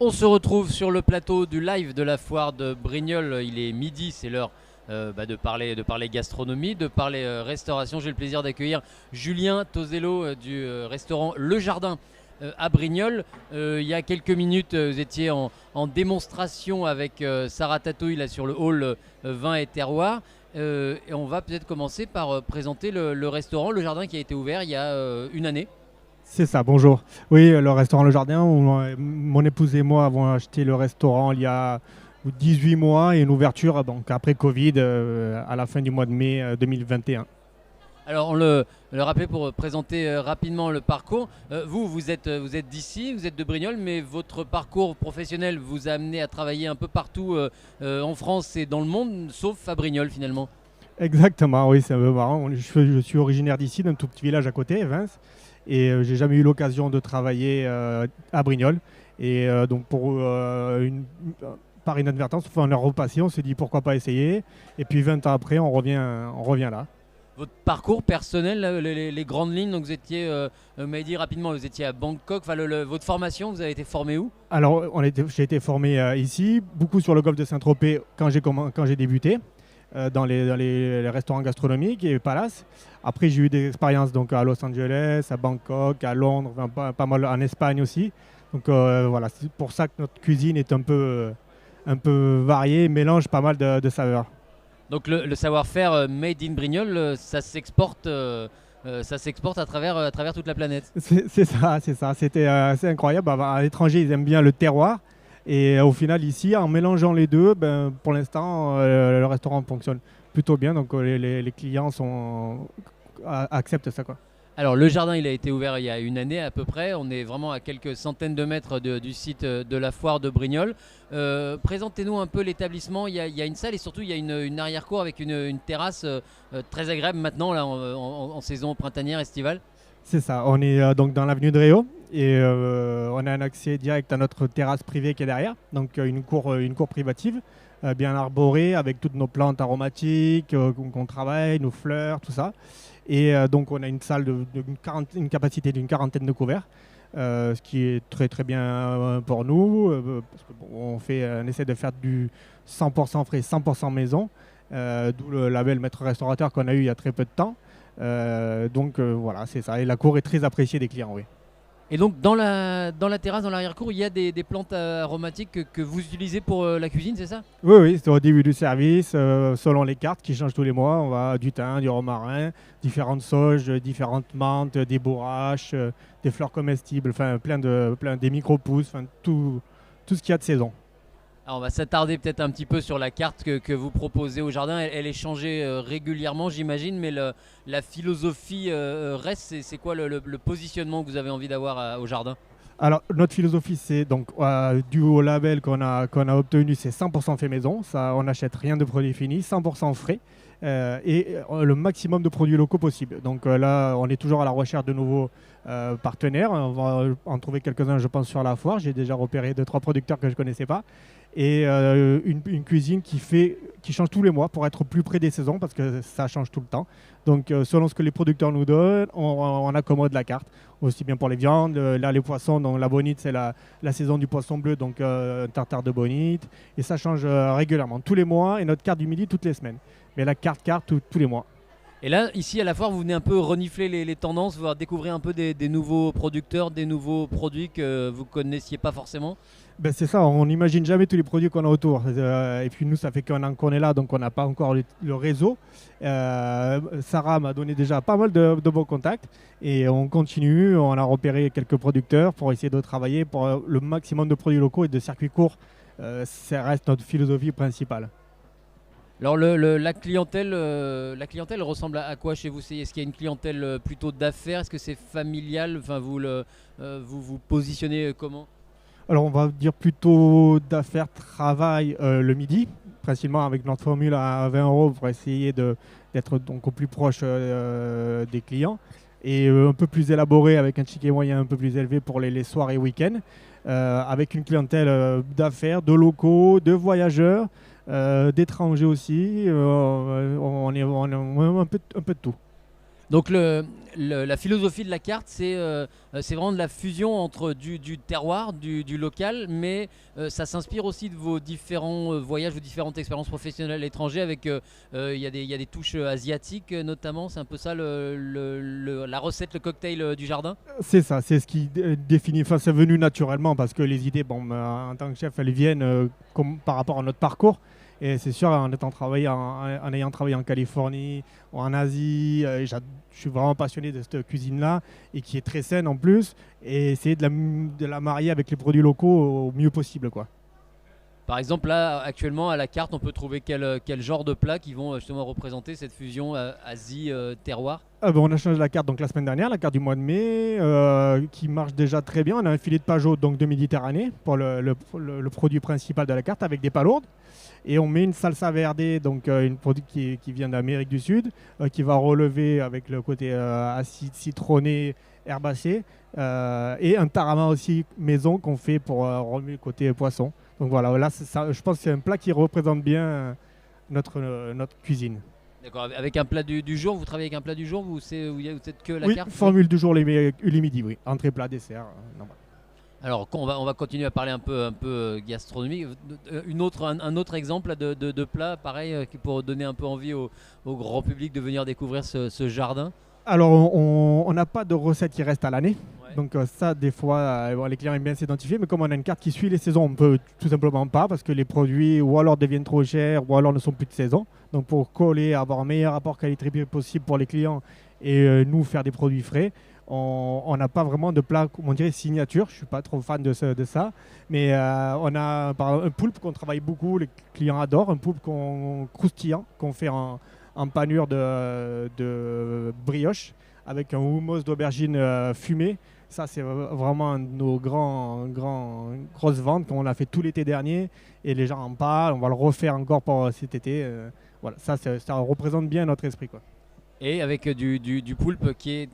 On se retrouve sur le plateau du live de la foire de Brignoles. Il est midi, c'est l'heure de parler gastronomie, de parler restauration. J'ai le plaisir d'accueillir Julien Tosello du restaurant Le Jardin à Brignoles. Il y a quelques minutes, vous étiez en démonstration avec Sarah Tatouille là, sur le hall vin et terroir. Et on va peut-être commencer par présenter le restaurant Le Jardin qui a été ouvert il y a une année. C'est ça, bonjour. Oui, le restaurant Le Jardin, mon épouse et moi avons acheté le restaurant il y a 18 mois et une ouverture donc après Covid à la fin du mois de mai 2021. Alors, on le rappelait pour présenter rapidement le parcours. Vous êtes d'ici, vous êtes de Brignoles, mais votre parcours professionnel vous a amené à travailler un peu partout en France et dans le monde, sauf à Brignoles finalement. Exactement, oui, c'est un peu marrant. Je suis originaire d'ici, d'un tout petit village à côté, Vince, et j'ai jamais eu l'occasion de travailler à Brignoles. Et donc par inadvertance, enfin, on est repassé, on s'est dit pourquoi pas essayer. Et puis 20 ans après, on revient là. Votre parcours personnel, là, les grandes lignes, donc vous m'avez dit rapidement, vous étiez à Bangkok. Enfin, votre formation, vous avez été formé où? Alors, j'ai été formé ici, beaucoup sur le golfe de Saint-Tropez quand j'ai débuté, dans les restaurants gastronomiques et palaces. Après, j'ai eu des expériences donc, à Los Angeles, à Bangkok, à Londres, enfin, pas mal en Espagne aussi. Donc voilà, c'est pour ça que notre cuisine est un peu variée, mélange pas mal de saveurs. Donc le savoir-faire made in Brignoles, ça s'exporte à travers toute la planète. C'est ça, c'est ça. C'était assez incroyable. Bah, à l'étranger, ils aiment bien le terroir. Et au final, ici, en mélangeant les deux, ben, pour l'instant, le restaurant fonctionne plutôt bien. Donc les clients acceptent ça, quoi. Alors le jardin, il a été ouvert il y a une année à peu près. On est vraiment à quelques centaines de mètres du site de la foire de Brignoles. Présentez-nous un peu l'établissement. Il y a une salle et surtout il y a une arrière-cour avec une terrasse très agréable maintenant là, en saison printanière, estivale. C'est ça. On est donc dans l'avenue de Réau et on a un accès direct à notre terrasse privée qui est derrière. Donc une cour privative, bien arborée avec toutes nos plantes aromatiques qu'on travaille, nos fleurs, tout ça. Et donc on a une salle une capacité d'une quarantaine de couverts, ce qui est très très bien pour nous, parce que, bon, on essaie de faire du 100% frais, 100% maison, d'où le label maître restaurateur qu'on a eu il y a très peu de temps. Donc voilà, c'est ça. Et la cour est très appréciée des clients, oui. Et donc dans la terrasse, dans l'arrière-cour, il y a des plantes aromatiques que vous utilisez pour la cuisine, c'est ça? Oui, oui, c'est au début du service, selon les cartes qui changent tous les mois. On va du thym, du romarin, différentes sauges, différentes menthes, des bourraches, des fleurs comestibles, enfin plein des micro-pousses, enfin tout ce qu'il y a de saison. Alors on va s'attarder peut-être un petit peu sur la carte que vous proposez au jardin. Elle est changée régulièrement, j'imagine, mais la philosophie reste. C'est quoi le positionnement que vous avez envie d'avoir au jardin? Alors, notre philosophie, c'est donc dû au label qu'on a obtenu, c'est 100% fait maison. Ça, on n'achète rien de produit fini, 100% frais et le maximum de produits locaux possible. Donc là, on est toujours à la recherche de nouveaux partenaires. On va en trouver quelques-uns, je pense, sur la foire. J'ai déjà repéré 2-3 producteurs que je ne connaissais pas. Et une cuisine qui change tous les mois pour être plus près des saisons parce que ça change tout le temps. Donc, selon ce que les producteurs nous donnent, on accommode la carte aussi bien pour les viandes. Là, les poissons, donc la bonite, c'est la saison du poisson bleu, donc un tartare de bonite. Et ça change régulièrement, tous les mois, et notre carte du midi, toutes les semaines. Mais la carte, tous les mois. Et là, ici à la foire, vous venez un peu renifler les tendances, voir découvrir un peu des nouveaux producteurs, des nouveaux produits que vous connaissiez pas forcément. Ben, c'est ça, on n'imagine jamais tous les produits qu'on a autour. Et puis nous, ça fait qu'un an qu'on est là, donc on n'a pas encore le réseau. Sarah m'a donné déjà pas mal de bons contacts. Et on continue, on a repéré quelques producteurs pour essayer de travailler pour le maximum de produits locaux et de circuits courts. Ça reste notre philosophie principale. Alors la clientèle ressemble à quoi chez vous? Est-ce qu'il y a une clientèle plutôt d'affaires? Est-ce que c'est familial? Enfin, vous positionnez comment? Alors on va dire plutôt d'affaires travail le midi, principalement avec notre formule à 20 euros pour essayer d'être donc au plus proche des clients. Et un peu plus élaboré avec un ticket moyen un peu plus élevé pour les soirs et week-ends, avec une clientèle d'affaires, de locaux, de voyageurs, d'étrangers aussi. On est un peu de tout. Donc la philosophie de la carte, c'est vraiment de la fusion entre du terroir, du local, mais ça s'inspire aussi de vos différents voyages, vos différentes expériences professionnelles à l'étranger. Avec il y a des touches asiatiques notamment. C'est un peu ça la recette, le cocktail du jardin. C'est ça, c'est ce qui définit. Enfin, c'est venu naturellement parce que les idées, bon, en tant que chef, elles viennent par rapport à notre parcours. Et c'est sûr, en ayant travaillé en Californie, en Asie, je suis vraiment passionné de cette cuisine-là et qui est très saine en plus. Et essayer de la marier avec les produits locaux au mieux possible, quoi. Par exemple, là, actuellement, à la carte, on peut trouver quel genre de plats qui vont justement représenter cette fusion Asie-terroir. On a changé la carte donc, la semaine dernière, la carte du mois de mai, qui marche déjà très bien. On a un filet de pajot donc, de Méditerranée pour le produit principal de la carte avec des palourdes. Et on met une salsa verde, donc une produit qui vient d'Amérique du Sud, qui va relever avec le côté acide citronné, herbacé, et un tarama aussi maison qu'on fait pour remuer le côté poisson. Donc voilà, là, je pense que c'est un plat qui représente bien notre cuisine. D'accord, avec un plat du jour, vous travaillez avec un plat du jour, vous êtes que la Oui, carte. formule du jour, les midis, oui. Entrée, plat, dessert. Normal. Alors, on va continuer à parler un peu gastronomie. Un autre exemple de plat, pareil, pour donner un peu envie au grand public de venir découvrir ce jardin. Alors, on n'a pas de recette qui reste à l'année. Ouais. Donc ça, des fois, les clients aiment bien s'identifier. Mais comme on a une carte qui suit les saisons, on ne peut tout simplement pas parce que les produits ou alors deviennent trop chers ou alors ne sont plus de saison. Donc pour coller, avoir un meilleur rapport qualité-prix possible pour les clients et nous faire des produits frais, on n'a pas vraiment de plat, on dirait signature. Je ne suis pas trop fan de ça. Mais on a par exemple, un poulpe qu'on travaille beaucoup, les clients adorent. Un poulpe croustillant qu'on fait en panure de brioche avec un houmous d'aubergine fumée. Ça, c'est vraiment un de nos grosses ventes qu'on a fait tout l'été dernier et les gens en parlent. On va le refaire encore pour cet été. Voilà, ça représente bien notre esprit, quoi. Et avec du poulpe qui est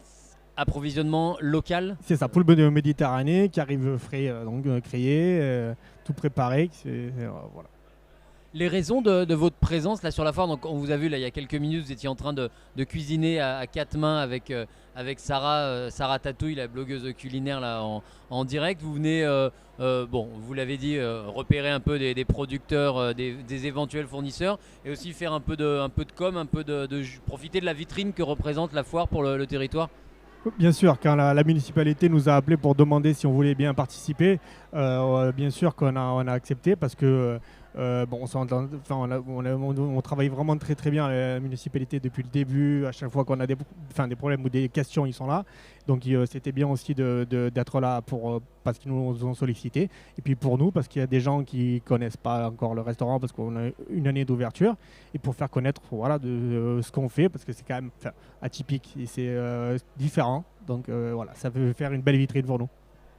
approvisionnement local. C'est ça, poulpe de Méditerranée qui arrive frais, donc créé, tout préparé. Voilà. Les raisons de votre présence là sur la foire, donc on vous a vu là il y a quelques minutes, vous étiez en train de cuisiner à quatre mains avec Sarah Tatouille, la blogueuse culinaire là en direct. Vous venez, vous l'avez dit, repérer un peu des producteurs, des éventuels fournisseurs, et aussi faire un peu de com, profiter de la vitrine que représente la foire pour le territoire. Bien sûr, quand la municipalité nous a appelé pour demander si on voulait bien participer, bien sûr qu'on a accepté parce que on travaille vraiment très très bien à la municipalité depuis le début. À chaque fois qu'on a des problèmes ou des questions, ils sont là. Donc c'était bien aussi d'être là parce qu'ils nous ont sollicité. Et puis pour nous, parce qu'il y a des gens qui ne connaissent pas encore le restaurant parce qu'on a une année d'ouverture. Et pour faire connaître ce qu'on fait, parce que c'est quand même atypique et c'est différent. Donc ça peut faire une belle vitrine pour nous.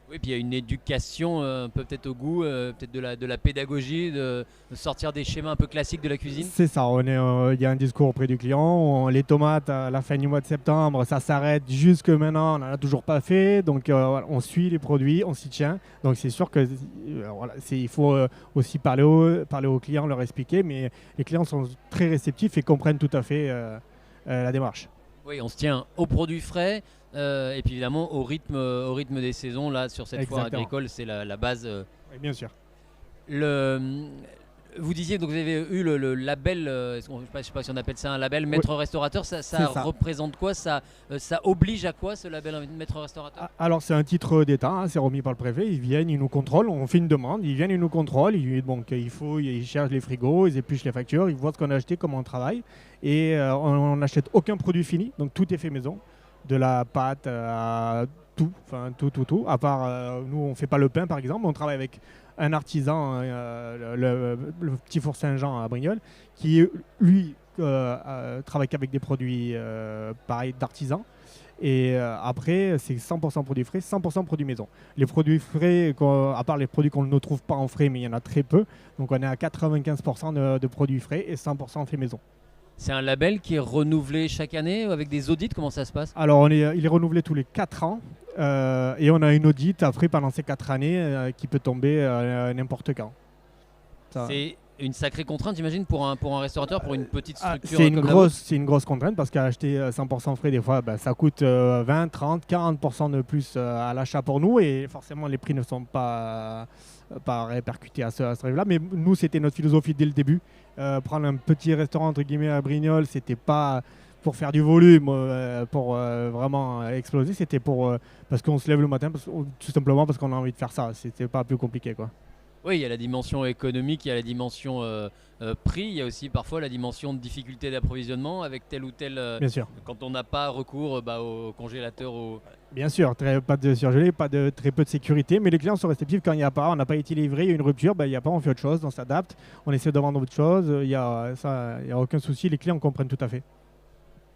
Oui, puis il y a une éducation peut-être au goût, peut-être de la pédagogie, de sortir des schémas un peu classiques de la cuisine. C'est ça, il y a un discours auprès du client. Les tomates, à la fin du mois de septembre, ça s'arrête jusque maintenant, on n'en a toujours pas fait. Donc on suit les produits, on s'y tient. Donc c'est sûr qu'il faut aussi parler aux clients, leur expliquer. Mais les clients sont très réceptifs et comprennent tout à fait la démarche. Oui, on se tient aux produits frais. Et puis évidemment au rythme des saisons là sur cette foire agricole, c'est la base. Oui, bien sûr. Vous disiez donc vous avez eu le label, je ne sais pas si on appelle ça un label maître restaurateur. Ça représente quoi, ça oblige à quoi ce label maître restaurateur? Alors c'est un titre d'État, hein, c'est remis par le préfet. Ils viennent, ils nous contrôlent, on fait une demande, ils viennent, ils nous contrôlent. Ils cherchent les frigos, ils épluchent les factures, ils voient ce qu'on a acheté, comment on travaille, et on n'achète aucun produit fini, donc tout est fait maison. De la pâte à tout. À part, nous, on ne fait pas le pain, par exemple. On travaille avec un artisan, le petit four Saint-Jean à Brignoles, qui, lui, travaille qu'avec des produits pareils d'artisan. Et après, c'est 100% produits frais, 100% produits maison. Les produits frais, à part les produits qu'on ne trouve pas en frais, mais il y en a très peu. Donc on est à 95% de produits frais et 100% fait maison. C'est un label qui est renouvelé chaque année avec des audits, comment ça se passe? Alors il est renouvelé tous les 4 ans et on a une audit après pendant ces 4 années qui peut tomber n'importe quand. Une sacrée contrainte, j'imagine, pour un restaurateur, pour une petite structure. C'est une grosse contrainte parce qu'acheter 100% frais, des fois, ça coûte 20, 30, 40% de plus à l'achat pour nous et forcément les prix ne sont pas répercutés à ce niveau-là. Mais nous, c'était notre philosophie dès le début. Prendre un petit restaurant entre guillemets à Brignoles, c'était pas pour faire du volume, pour vraiment exploser, c'était parce qu'on se lève le matin, tout simplement parce qu'on a envie de faire ça. C'était pas plus compliqué, quoi. Oui, il y a la dimension économique, il y a la dimension prix, il y a aussi parfois la dimension de difficulté d'approvisionnement avec tel ou tel. Bien sûr. Quand on n'a pas recours au congélateur. Bien sûr, pas de surgelé, très peu de sécurité, mais les clients sont réceptifs quand il n'y a pas, on n'a pas été livré, il y a une rupture, il n'y a pas, on fait autre chose, on s'adapte, on essaie de vendre autre chose, il n'y a aucun souci, les clients comprennent tout à fait.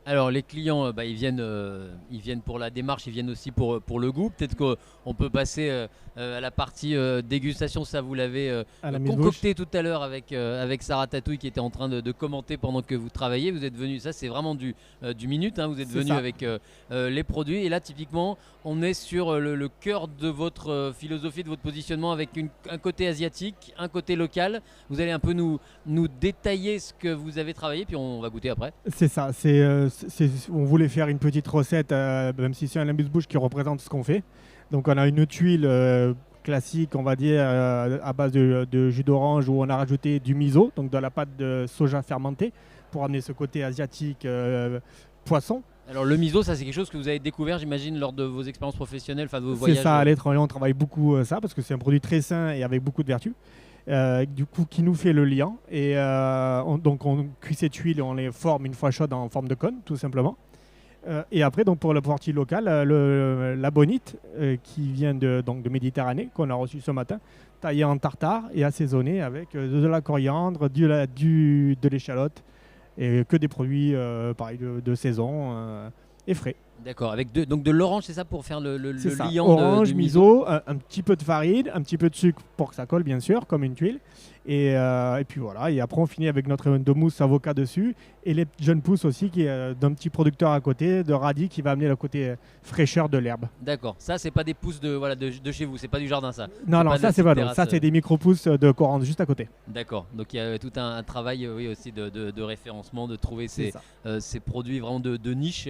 Alors les clients, ils viennent pour la démarche, ils viennent aussi pour le goût. Peut-être qu'on peut passer à la partie dégustation, ça vous l'avez concocté tout à l'heure avec Sarah Tatouille qui était en train de commenter pendant que vous travaillez. Vous êtes venu, ça c'est vraiment du minute, hein, vous êtes venu avec les produits. Et là typiquement, on est sur le cœur de votre philosophie, de votre positionnement avec un côté asiatique, un côté local. Vous allez un peu nous détailler ce que vous avez travaillé, puis on va goûter après. C'est ça, on voulait faire une petite recette, même si c'est un amuse-bouche qui représente ce qu'on fait. Donc on a une tuile classique, on va dire, à base de jus d'orange où on a rajouté du miso, donc de la pâte de soja fermentée, pour amener ce côté asiatique poisson. Alors le miso, ça c'est quelque chose que vous avez découvert, j'imagine, lors de vos expériences professionnelles, enfin de vos voyages. C'est ça, à l'étranger on travaille beaucoup ça, parce que c'est un produit très sain et avec beaucoup de vertus. Du coup, qui nous fait le lien. Et donc on cuit ces tuiles, on les forme une fois chaudes en forme de cône, tout simplement. Et après, donc pour la partie locale, la bonite qui vient de Méditerranée, qu'on a reçu ce matin, taillée en tartare et assaisonnée avec de la coriandre, de l'échalote et que des produits pareil de saison et frais. D'accord, avec donc de l'orange, c'est ça pour faire le liant orange, de miso, un petit peu de farine, un petit peu de sucre pour que ça colle bien sûr, comme une tuile. Et puis voilà, et après on finit avec notre de mousse avocat dessus et les jeunes pousses aussi qui est d'un petit producteur à côté, de radis qui va amener le côté fraîcheur de l'herbe. D'accord, ça c'est pas des pousses de chez vous, c'est pas du jardin ça. Non, ça c'est pas nous, ça c'est des micro-pousses de Corrèze juste à côté. D'accord, donc il y a tout un travail aussi de référencement, de trouver ces produits vraiment de niche.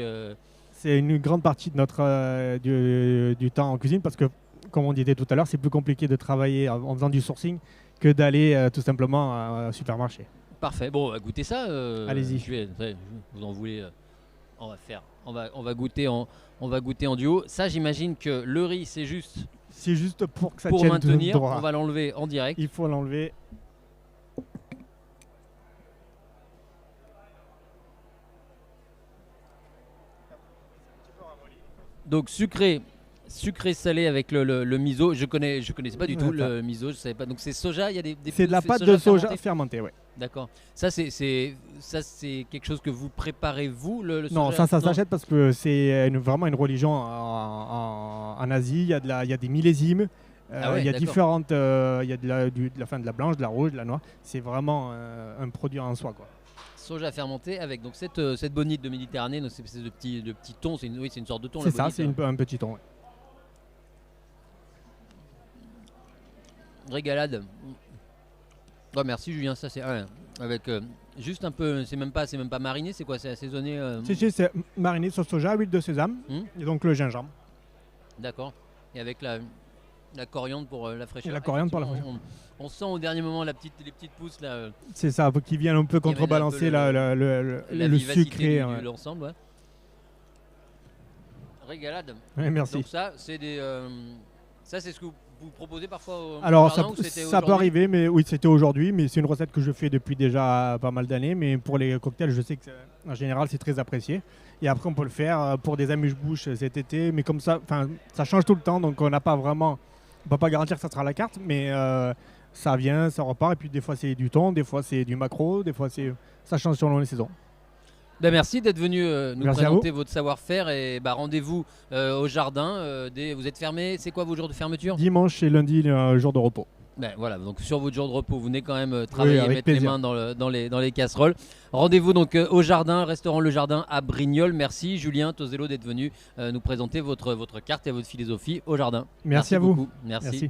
C'est une grande partie de notre du temps en cuisine parce que, comme on disait tout à l'heure, c'est plus compliqué de travailler en faisant du sourcing que d'aller tout simplement au supermarché. Parfait. Bon, goûtez ça. Allez-y. Vous en voulez on va goûter en duo. Ça, j'imagine que le riz, c'est juste. C'est juste pour que ça pour tienne maintenir. droit. On va l'enlever en direct. Il faut l'enlever. Donc sucré salé avec le miso. Je connaissais pas du tout le miso, je savais pas. Donc c'est soja, il y a des c'est de la pâte de soja fermentée, ouais. D'accord. Ça c'est quelque chose que vous préparez vous le soja. Non, ça s'achète parce que c'est vraiment une religion en Asie. Il y a des millésimes. Il y a différentes. Il y a de la blanche, de la rouge, de la noire. C'est vraiment un produit en soi, quoi. Soja fermenté avec donc cette bonite de Méditerranée, donc cette espèce de petit thon, c'est une sorte de thon. C'est ça, c'est un petit thon. Ouais. Régalade. Oh, merci Julien, ça c'est avec juste un peu, c'est même pas mariné, c'est quoi, c'est assaisonné. C'est mariné sauce soja, huile de sésame et donc le gingembre. D'accord. Et avec la coriandre pour la fraîcheur. Et la coriandre pour la fraîcheur. On sent au dernier moment les petites pousses là. C'est ça, qui viennent un peu contrebalancer le sucré. De l'ensemble. Ouais. Régalade. Ouais, merci. Donc ça, c'est ce que vous proposez parfois au Alors jardin, ça peut arriver, mais oui, c'était aujourd'hui, mais c'est une recette que je fais depuis déjà pas mal d'années. Mais pour les cocktails, je sais que en général c'est très apprécié. Et après on peut le faire pour des amuse-bouches cet été, mais comme ça change tout le temps, donc on n'a pas vraiment, on peut pas garantir que ça sera la carte, mais ça vient, ça repart, et puis des fois c'est du thon, des fois c'est du maquereau, des fois ça change selon les saisons. Ben merci d'être venu nous présenter votre savoir-faire et rendez-vous au jardin. Vous êtes fermé, c'est quoi vos jours de fermeture? Dimanche et lundi, jour de repos. Ben voilà, donc sur votre jour de repos, vous venez quand même travailler, mettre les mains dans les casseroles. Rendez-vous donc au jardin, restaurant Le Jardin à Brignoles. Merci Julien Tosello d'être venu nous présenter votre carte et votre philosophie au jardin. Merci à vous. Beaucoup. Merci.